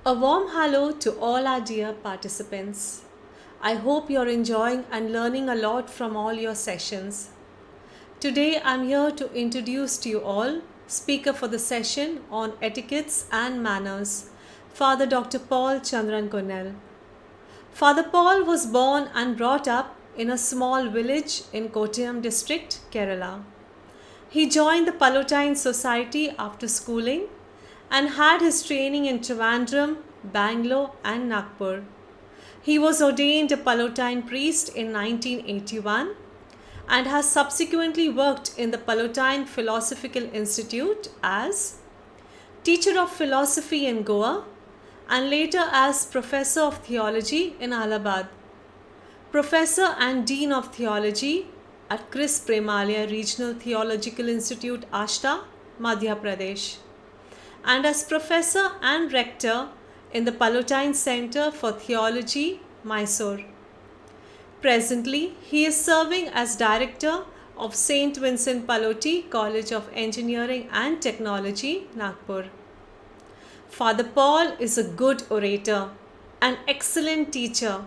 A warm hello to all our dear participants. I hope you're enjoying and learning a lot from all your sessions. Today I'm here to introduce to you all speaker for the session on etiquettes and manners, Father Dr. Paul Chandran Kunnel. Father Paul was born and brought up in a small village in Kottayam district, Kerala. He joined the Palatine Society after schooling and had his training in Trivandrum, Bangalore and Nagpur. He was ordained a Palatine priest in 1981 and has subsequently worked in the Palatine Philosophical Institute as teacher of philosophy in Goa and later as professor of theology in Allahabad, professor and dean of theology at Chris Premalia Regional Theological Institute, Ashta, Madhya Pradesh, and as professor and rector in the Palatine Center for Theology, Mysore. Presently, he is serving as director of St. Vincent Pallotti College of Engineering and Technology, Nagpur. Father Paul is a good orator, an excellent teacher,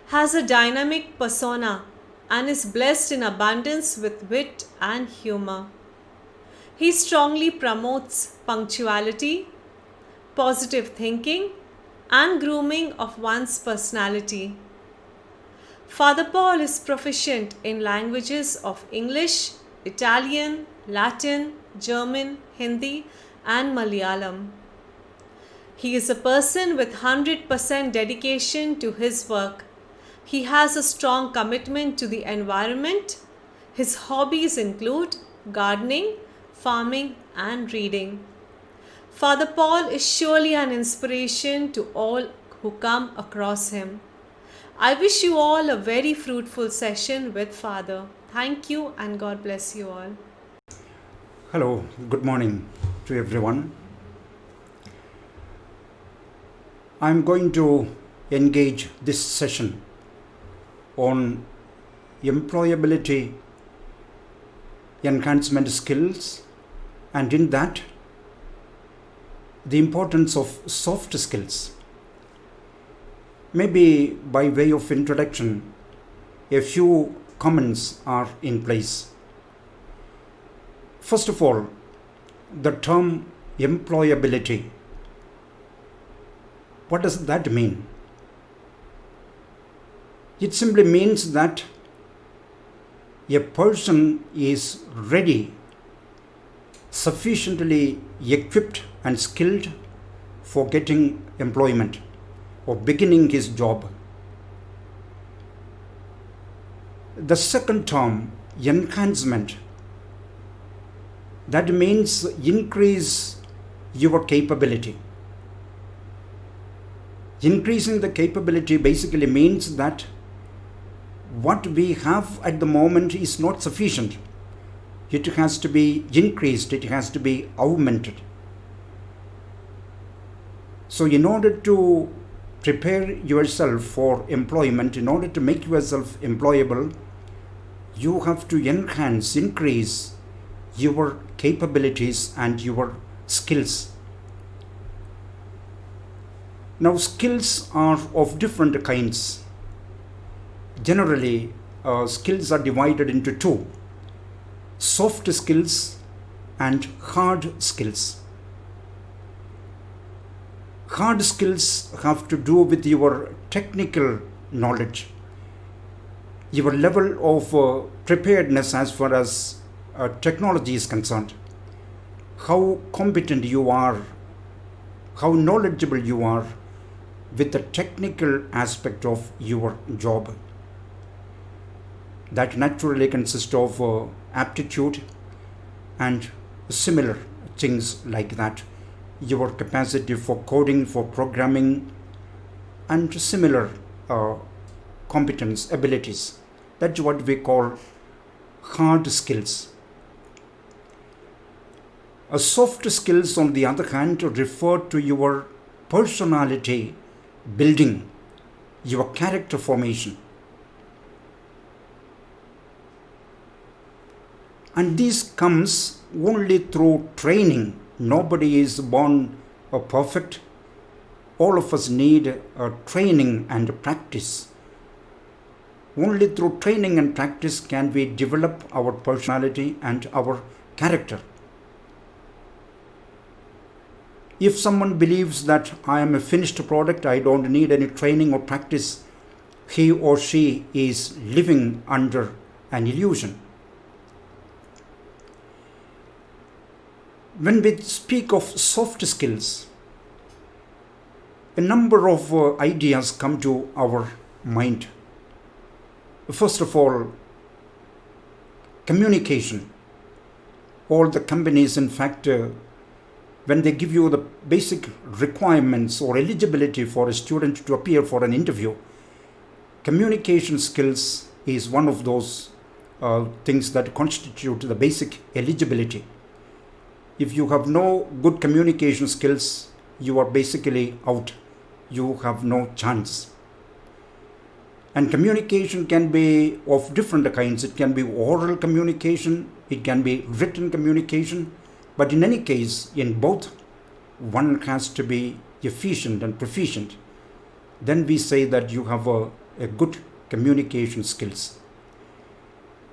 has a dynamic persona, and is blessed in abundance with wit and humor. He strongly promotes punctuality, positive thinking, and grooming of one's personality. Father Paul is proficient in languages of English, Italian, Latin, German, Hindi, and Malayalam. He is a person with 100% dedication to his work. He has a strong commitment to the environment. His hobbies include gardening, farming, and reading. Father Paul is surely an inspiration to all who come across him. I wish you all a very fruitful session with Father. Thank you and God bless you all. Hello, good morning to everyone. I'm going to engage this session on employability enhancement skills, and in that the importance of soft skills. Maybe by way of introduction, a few comments are in place. First of all, the term employability. What does that mean? It simply means that a person is ready, sufficiently equipped and skilled for getting employment or beginning his job. The second term, enhancement, that means increase your capability. Increasing the capability basically means that what we have at the moment is not sufficient. It has to be increased, it has to be augmented. So in order to prepare yourself for employment, in order to make yourself employable, you have to enhance, increase your capabilities and your skills. Now, skills are of different kinds. Generally, skills are divided into two: soft skills and hard skills. Hard skills have to do with your technical knowledge, your level of preparedness as far as technology is concerned, how competent you are, how knowledgeable you are with the technical aspect of your job. That naturally consists of aptitude and similar things like that. Your capacity for coding, for programming, and similar competence, abilities. That's what we call hard skills. Soft skills, on the other hand, refer to your personality building, your character formation. And this comes only through training. Nobody is born perfect. all of us need training and practice. Only through training and practice can we develop our personality and our character. If someone believes that I am a finished product, I don't need any training or practice, he or she is living under an illusion. When we speak of soft skills, a number of ideas come to our mind. First of all, communication. All the companies, in fact, when they give you the basic requirements or eligibility for a student to appear for an interview, communication skills is one of those things that constitute the basic eligibility. If you have no good communication skills, you are basically out. You have no chance. And communication can be of different kinds. It can be oral communication, it can be written communication, but in any case, in both, one has to be efficient and proficient. Then we say that you have a good communication skills.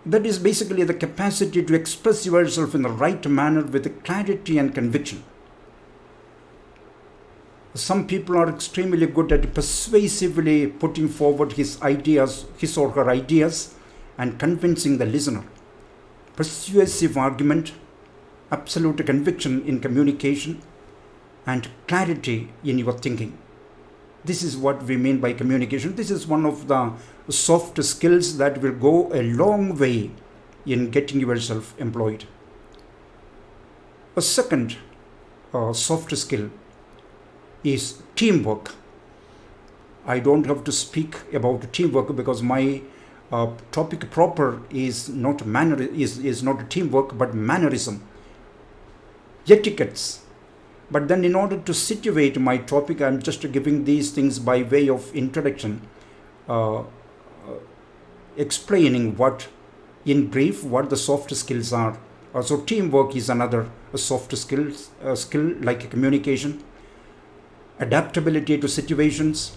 That is basically the capacity to express yourself in the right manner with clarity and conviction. Some people are extremely good at persuasively putting forward his or her ideas, and convincing the listener. Persuasive argument, absolute conviction in communication, and clarity in your thinking. This is what we mean by communication. This is one of the soft skills that will go a long way in getting yourself employed. A second soft skill is teamwork. I don't have to speak about teamwork because my topic proper is not teamwork but mannerism, etiquettes. But then in order to situate my topic, I'm just giving these things by way of introduction, explaining in brief what the soft skills are. So teamwork is another soft skill like communication. Adaptability to situations,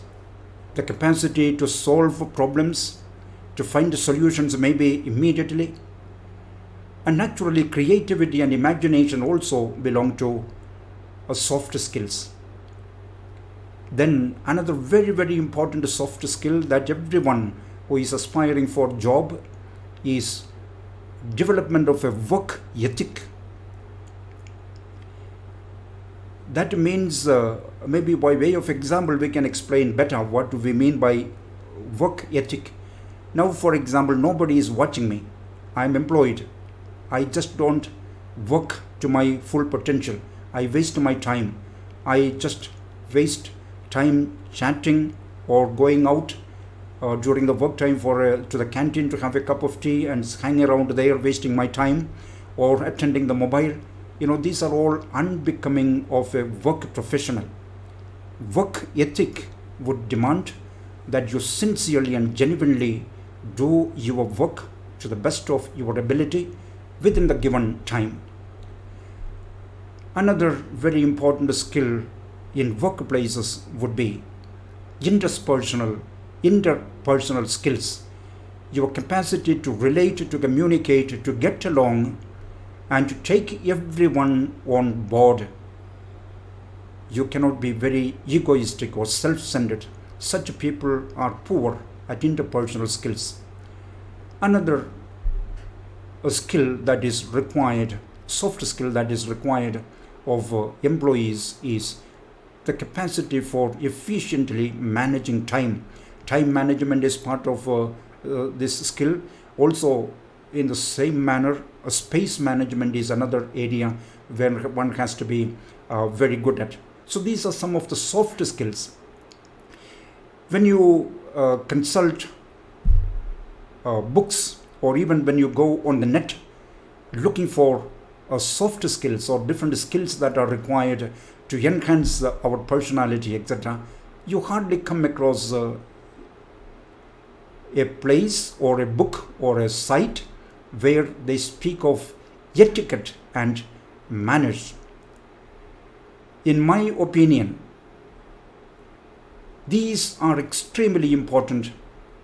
the capacity to solve problems, to find solutions maybe immediately. And naturally, creativity and imagination also belong to soft skills. Then another very, very important soft skill that everyone who is aspiring for job is development of a work ethic. That means, maybe by way of example, we can explain better what we mean by work ethic. Now, for example, nobody is watching me. I'm employed. I just don't work to my full potential. I waste my time. I just waste time chatting or going out during the work time to the canteen to have a cup of tea and hang around there, wasting my time, or attending the mobile. These are all unbecoming of a work professional. Work ethic would demand that you sincerely and genuinely do your work to the best of your ability within the given time. Another very important skill in workplaces would be interpersonal skills. Your capacity to relate, to communicate, to get along, and to take everyone on board. You cannot be very egoistic or self-centered. Such people are poor at interpersonal skills. Another skill that is required, soft skill that is required of employees is the capacity for efficiently managing time. Time management is part of this skill. Also, in the same manner, space management is another area where one has to be very good at. So these are some of the soft skills. When you consult books, or even when you go on the net looking for soft skills or different skills that are required to enhance our personality, etc., you hardly come across a place or a book or a site where they speak of etiquette and manners. In my opinion, These are extremely important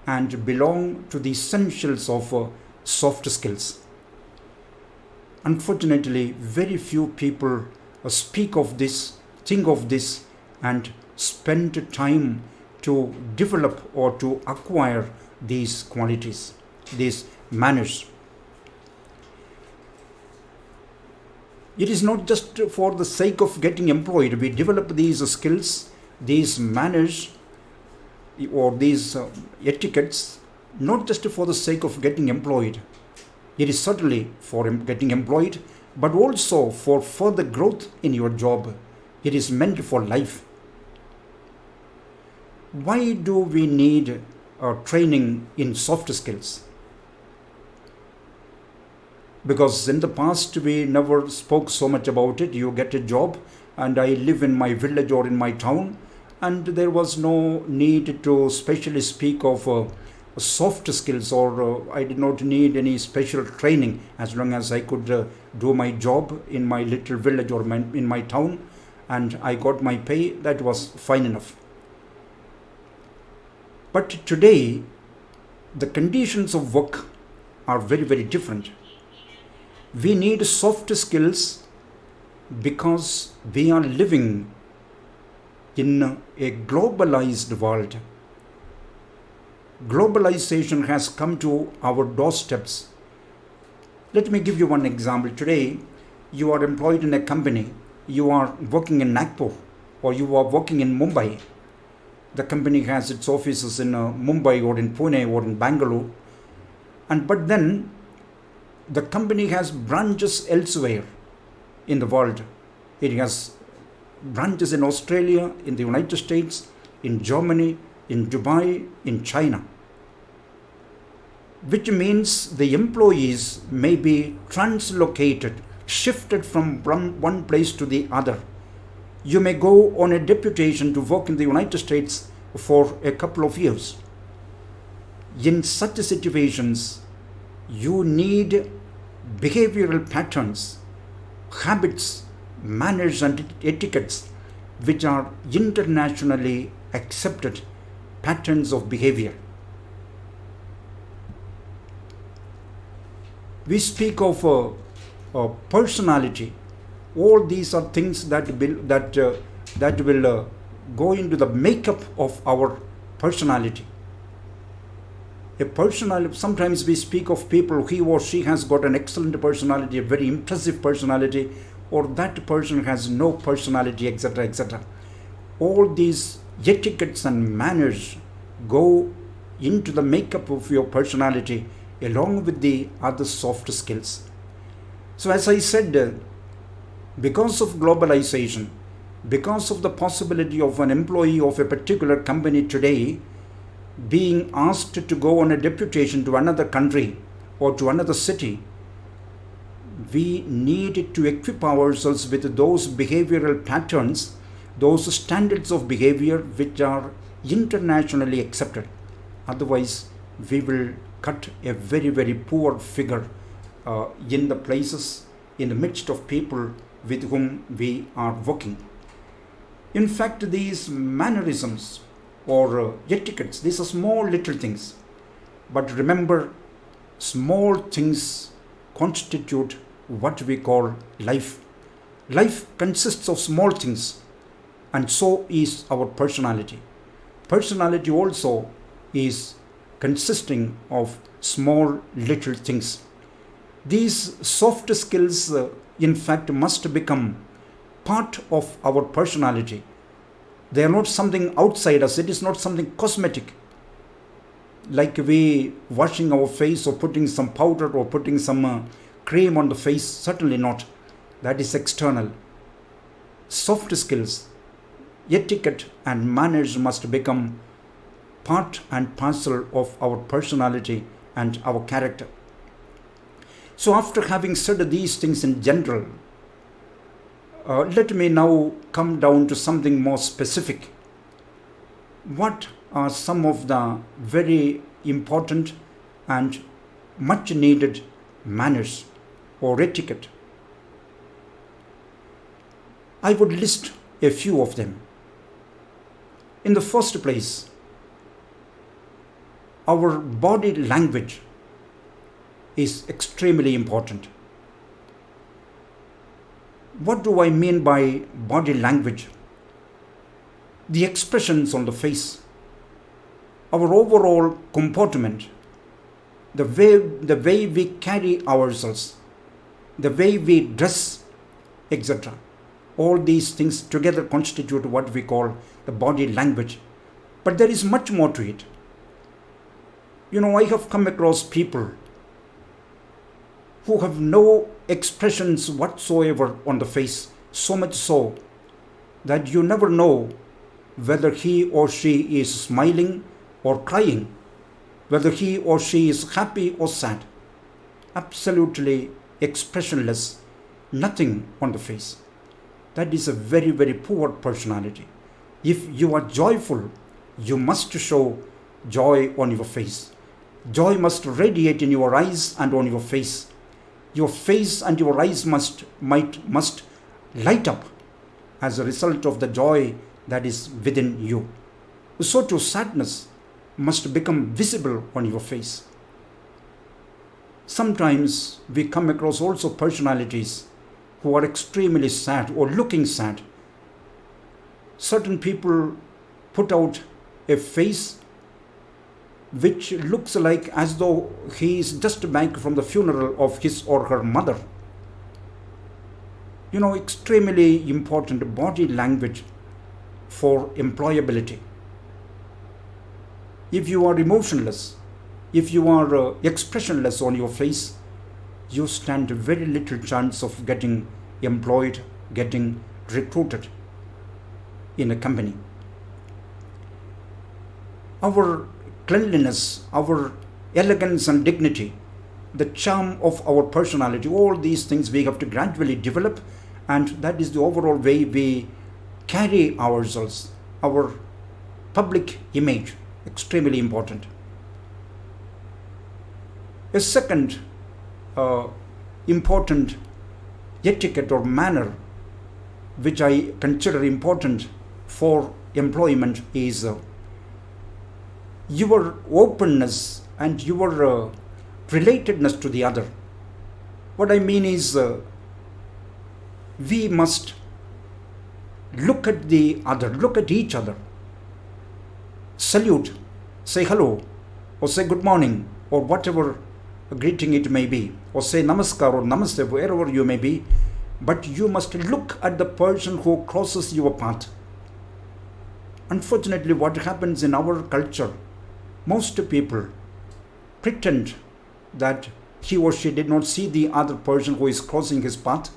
and belong to the essentials of soft skills. Unfortunately, very few people speak of this, think of this, and spend time to develop or to acquire these qualities, these manners. It is not just for the sake of getting employed. We develop these skills, these manners, or these etiquettes, not just for the sake of getting employed. It is certainly for getting employed, but also for further growth in your job. It is meant for life. Why do we need training in soft skills? Because in the past we never spoke so much about it. You get a job, and I live in my village or in my town, and there was no need to specially speak of soft skills, or I did not need any special training. As long as I could do my job in my little village or in my town, and I got my pay, that was fine enough. But today, the conditions of work are very, very different. We need soft skills because we are living in a globalized world. Globalization has come to our doorsteps. Let me give you one example. Today, you are employed in a company, you are working in Nagpur, or you are working in Mumbai. The company has its offices in Mumbai or in Pune or in Bangalore. But then the company has branches elsewhere in the world. It has branches in Australia, in the United States, in Germany, in Dubai, in China. Which means the employees may be translocated, shifted from one place to the other. You may go on a deputation to work in the United States for a couple of years. In such situations, you need behavioral patterns, habits, manners, and etiquettes which are internationally accepted patterns of behavior. We speak of personality. All these are things that will go into the makeup of our personality. Sometimes we speak of people, he or she has got an excellent personality, a very impressive personality, or that person has no personality, etc., etc. All these etiquettes and manners go into the makeup of your personality along with the other soft skills. So as I said, because of globalization, because of the possibility of an employee of a particular company today being asked to go on a deputation to another country or to another city, we need to equip ourselves with those behavioral patterns, those standards of behavior which are internationally accepted. Otherwise, we will cut a very, very poor figure in the places, in the midst of people with whom we are working. In fact, these mannerisms or etiquettes, these are small little things. But remember, small things constitute what we call life. Life consists of small things, and so is our personality. Personality also is consisting of small little things. These soft skills, in fact, must become part of our personality. They are not something outside us. It is not something cosmetic, like we washing our face or putting some powder or putting some cream on the face. Certainly not. That is external. Soft skills, etiquette and manners must become part and parcel of our personality and our character. So after having said these things in general, let me now come down to something more specific. What are some of the very important and much needed manners or etiquette? I would list a few of them. In the first place, our body language is extremely important. What do I mean by body language? The expressions on the face, our overall comportment, the way we carry ourselves, the way we dress, etc. All these things together constitute what we call the body language. But there is much more to it. I have come across people who have no expressions whatsoever on the face, so much so that you never know whether he or she is smiling or crying, whether he or she is happy or sad. Absolutely expressionless, nothing on the face. That is a very, very poor personality. If you are joyful, you must show joy on your face. Joy must radiate in your eyes and on your face. Your face and your eyes must light up as a result of the joy that is within you. So too, sadness must become visible on your face. Sometimes we come across also personalities who are extremely sad or looking sad. Certain people put out a face which looks like as though he is just back from the funeral of his or her mother. Extremely important body language for employability. If you are emotionless, if you are expressionless on your face, you stand very little chance of getting employed, getting recruited in a company. Our cleanliness, our elegance and dignity, the charm of our personality, all these things we have to gradually develop, and that is the overall way we carry ourselves, our public image, extremely important. A second important etiquette or manner which I consider important for employment is your openness and your relatedness to the other. What I mean is we must look at the other, look at each other, salute, say hello, or say good morning, or whatever greeting it may be, or say namaskar or namaste, wherever you may be, but you must look at the person who crosses your path. Unfortunately, what happens in our culture, most people pretend that he or she did not see the other person who is crossing his path,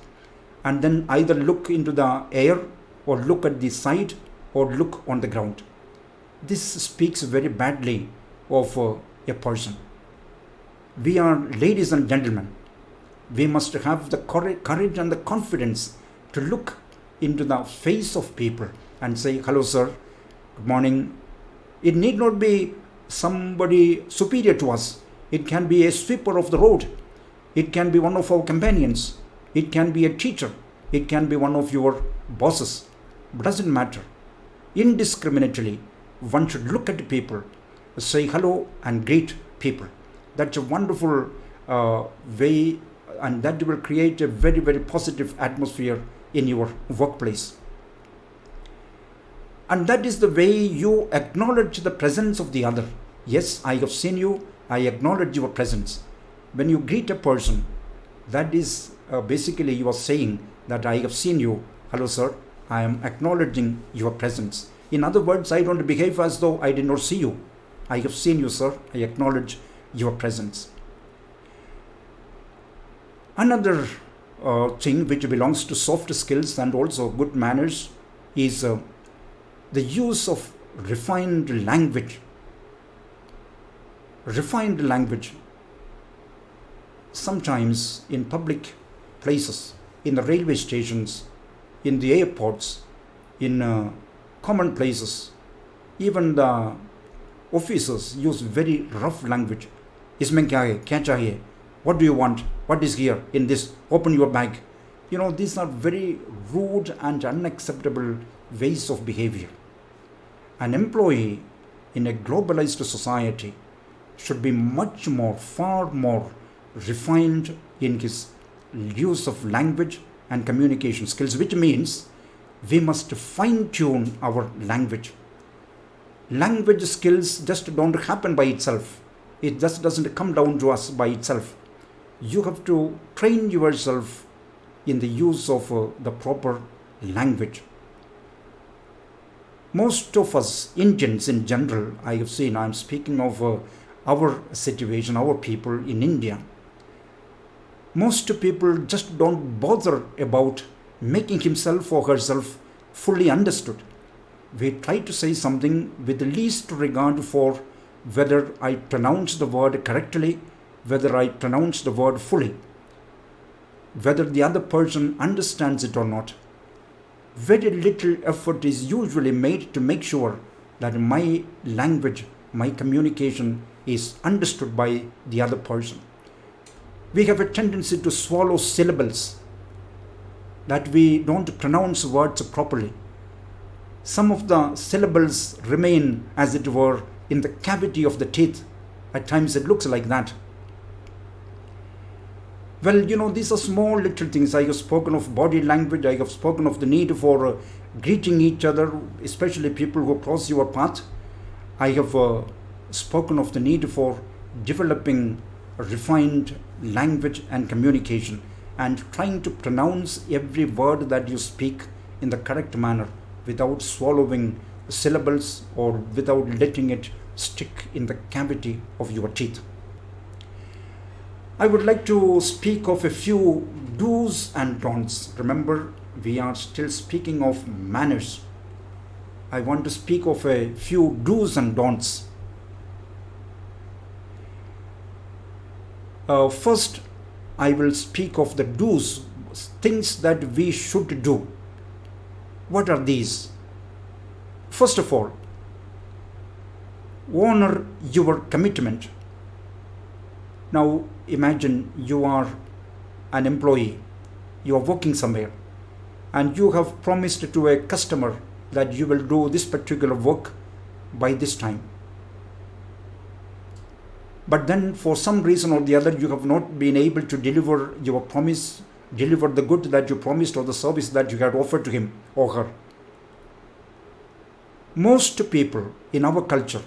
and then either look into the air or look at the side or look on the ground. This speaks very badly of a person. We are ladies and gentlemen. We must have the courage and the confidence to look into the face of people and say, hello sir, good morning. It need not be somebody superior to us. It can be a sweeper of the road. It can be one of our companions. It can be a teacher. It can be one of your bosses. It doesn't matter. Indiscriminately, one should look at people, say hello and greet people. That's a wonderful way, and that will create a very, very positive atmosphere in your workplace. And that is the way you acknowledge the presence of the other. Yes, I have seen you. I acknowledge your presence. When you greet a person, that is basically you are saying that I have seen you. Hello sir, I am acknowledging your presence. In other words, I don't behave as though I did not see you. I have seen you, sir. I acknowledge your presence. Another thing which belongs to soft skills and also good manners is the use of refined language. Refined language. Sometimes in public places, in the railway stations, in the airports, in common places, even the officers use very rough language. Isme kya hai? Kya chahiye? What do you want? What is here in this? Open your bag. These are very rude and unacceptable ways of behavior. An employee in a globalized society should be much more, far more refined in his use of language and communication skills, which means we must fine tune our language. Language skills just don't happen by itself. It just doesn't come down to us by itself. You have to train yourself in the use of the proper language. Most of us Indians in general, I have seen, I'm speaking of our situation, our people in India. Most people just don't bother about making himself or herself fully understood. We try to say something with the least regard for whether I pronounce the word correctly, whether I pronounce the word fully, whether the other person understands it or not. Very little effort is usually made to make sure that my language, my communication is understood by the other person. We have a tendency to swallow syllables, that we don't pronounce words properly. Some of the syllables remain, as it were, in the cavity of the teeth. At times it looks like that. Well, these are small little things. I have spoken of body language. I have spoken of the need for greeting each other, especially people who cross your path. I have spoken of the need for developing a refined language and communication and trying to pronounce every word that you speak in the correct manner without swallowing syllables or without letting it stick in the cavity of your teeth. I would like to speak of a few do's and don'ts. Remember, we are still speaking of manners. I want to speak of a few do's and don'ts. First, I will speak of the do's, things that we should do. What are these? First of all, honor your commitment. Now imagine you are an employee, you are working somewhere, and you have promised to a customer that you will do this particular work by this time. But then for some reason or the other you have not been able to deliver your promise, deliver the good that you promised or the service that you had offered to him or her. Most people in our culture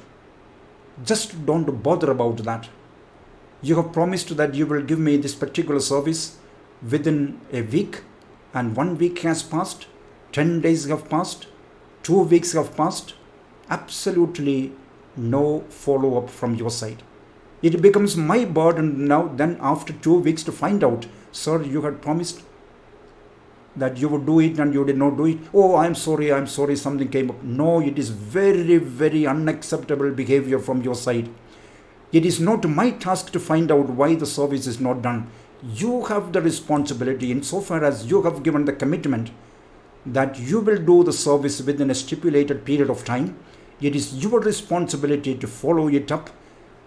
just don't bother about that. You have promised that you will give me this particular service within a week, and 1 week has passed, 10 days have passed, 2 weeks have passed. Absolutely no follow-up from your side. It becomes my burden now then after 2 weeks to find out, sir, you had promised that you would do it and you did not do it. Oh, I'm sorry, something came up. No, it is very, very unacceptable behavior from your side. It is not my task to find out why the service is not done. You have the responsibility insofar as you have given the commitment that you will do the service within a stipulated period of time. It is your responsibility to follow it up,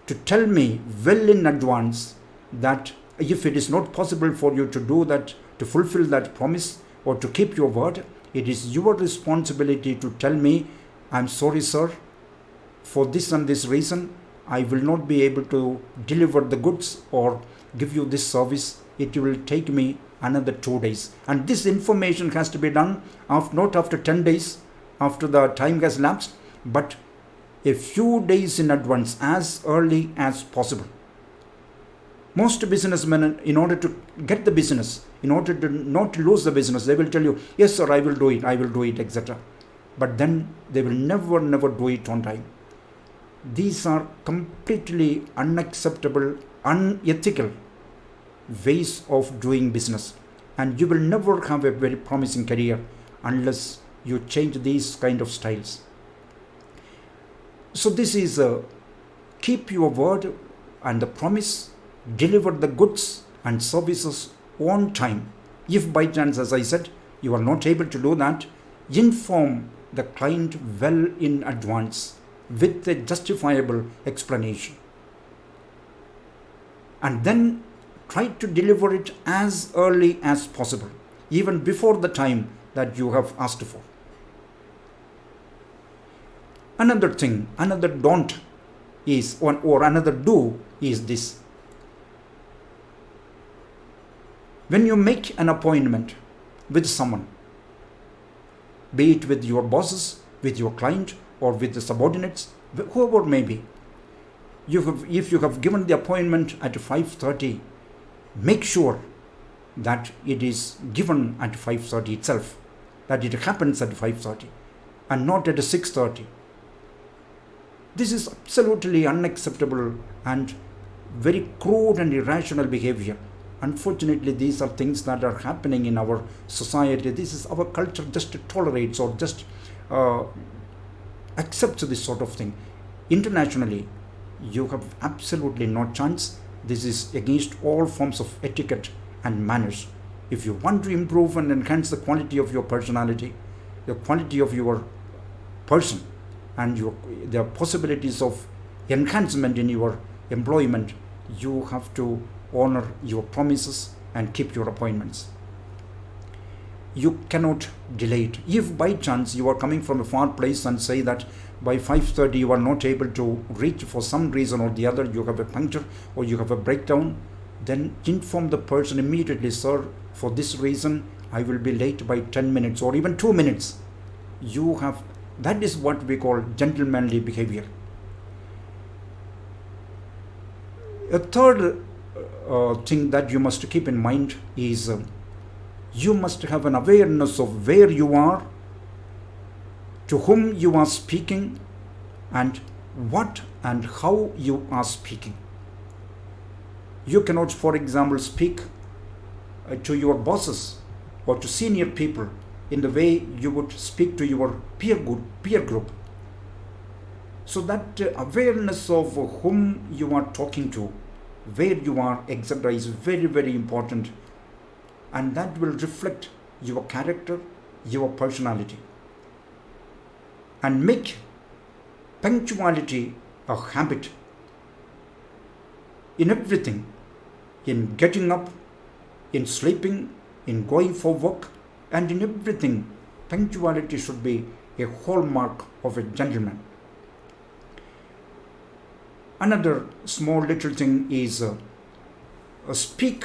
to tell me well in advance that if it is not possible for you to do that, to fulfill that promise or to keep your word, it is your responsibility to tell me, I'm sorry, sir, for this and this reason, I will not be able to deliver the goods or give you this service. It will take me another 2 days. And this information has to be done not after 10 days, after the time has lapsed, but a few days in advance, as early as possible. Most businessmen, in order to get the business, in order to not lose the business, they will tell you, yes sir, I will do it, etc. But then they will never do it on time. These are completely unacceptable, unethical ways of doing business. And you will never have a very promising career unless you change these kind of styles. So this is keep your word and the promise, deliver the goods and services on time. If by chance, as I said, you are not able to do that, inform the client well in advance with a justifiable explanation. And then try to deliver it as early as possible, even before the time that you have asked for. Another thing, another don't is, or another do is this. When you make an appointment with someone, be it with your bosses, with your client, or with the subordinates, whoever may be, if you have given the appointment at 5:30, make sure that it is given at 5:30 itself, that it happens at 5:30 and not at 6:30. This is absolutely unacceptable and very crude and irrational behavior. Unfortunately, these are things that are happening in our society. This is our culture just tolerates or just accepts this sort of thing. Internationally, you have absolutely no chance. This is against all forms of etiquette and manners. If you want to improve and enhance the quality of your personality, the quality of your person, and the possibilities of enhancement in your employment, you have to honor your promises and keep your appointments. You cannot delay it. If by chance you are coming from a far place and say that by 5:30 you are not able to reach for some reason or the other, you have a puncture or you have a breakdown, then inform the person immediately, sir, for this reason I will be late by 10 minutes or even 2 minutes. That is what we call gentlemanly behavior. A third thing that you must keep in mind is you must have an awareness of where you are, to whom you are speaking, and what and how you are speaking. You cannot, for example, speak to your bosses or to senior people in the way you would speak to your peer group. So that awareness of whom you are talking to, where you are, etc., is very, very important, and that will reflect your character, your personality. And make punctuality a habit in everything, in getting up, in sleeping, in going for work, and in everything. Punctuality should be a hallmark of a gentleman. Another small little thing is speak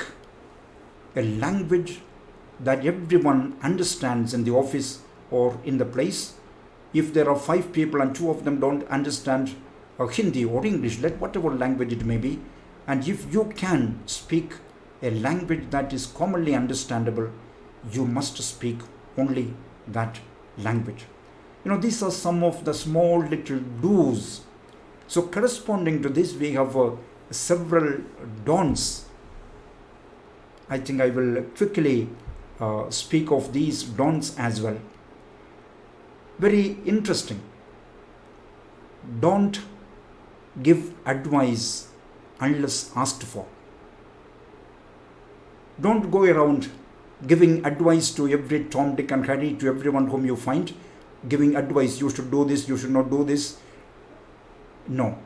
a language that everyone understands in the office or in the place. If there are 5 people and 2 of them don't understand Hindi or English, whatever language it may be, and if you can speak a language that is commonly understandable, you must speak only that language. These are some of the small little do's. So corresponding to this, we have several don'ts. I think I will quickly speak of these don'ts as well. Very interesting. Don't give advice unless asked for. Don't go around giving advice to every Tom, Dick and Harry, to everyone whom you find, giving advice, you should do this, you should not do this. No,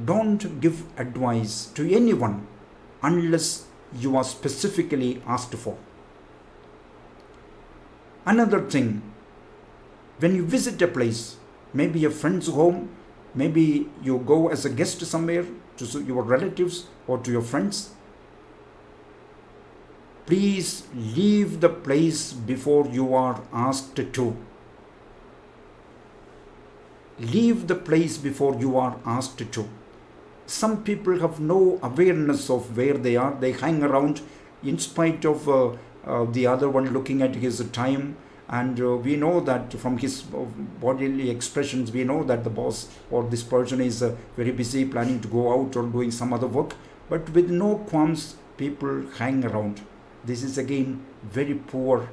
don't give advice to anyone unless you are specifically asked for. Another thing, when you visit a place, maybe a friend's home, maybe you go as a guest somewhere to your relatives or to your friends, please leave the place before you are asked to. Leave the place before you are asked to. Some people have no awareness of where they are. They hang around in spite of the other one looking at his time. And we know that from his bodily expressions, we know that the boss or this person is very busy planning to go out or doing some other work. But with no qualms, people hang around. This is again very poor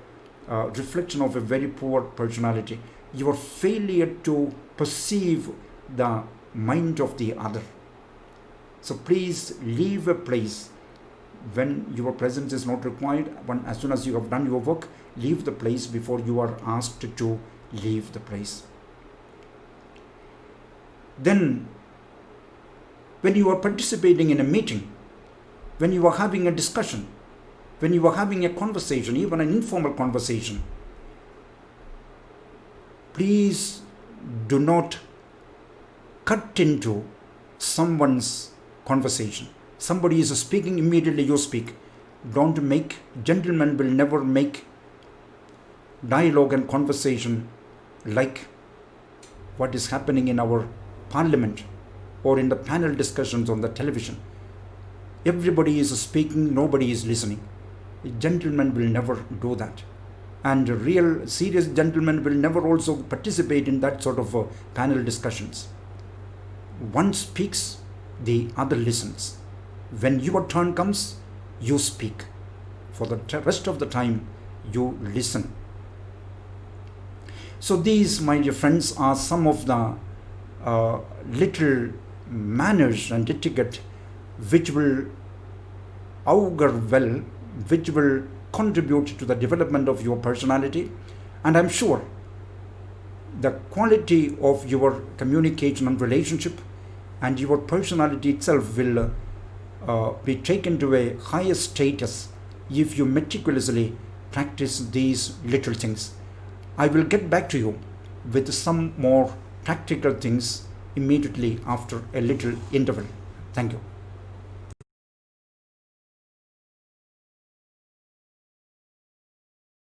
reflection of a very poor personality. Your failure to perceive the mind of the other. So please leave a place when your presence is not required. As soon as you have done your work, leave the place before you are asked to leave the place. Then, when you are participating in a meeting, when you are having a discussion, when you are having a conversation, even an informal conversation, please do not cut into someone's conversation. Somebody is speaking, immediately you speak. Don't make, gentlemen will never make dialogue and conversation like what is happening in our parliament or in the panel discussions on the television. Everybody is speaking, nobody is listening. A gentleman will never do that. And real serious gentlemen will never also participate in that sort of panel discussions. One speaks, the other listens. When your turn comes, you speak. For the rest of the time, you listen. So these, my dear friends, are some of the little manners and etiquette which will augur well, which will contribute to the development of your personality. And I'm sure the quality of your communication and relationship and your personality itself will be taken to a higher status if you meticulously practice these little things. I will get back to you with some more practical things immediately after a little interval. Thank you.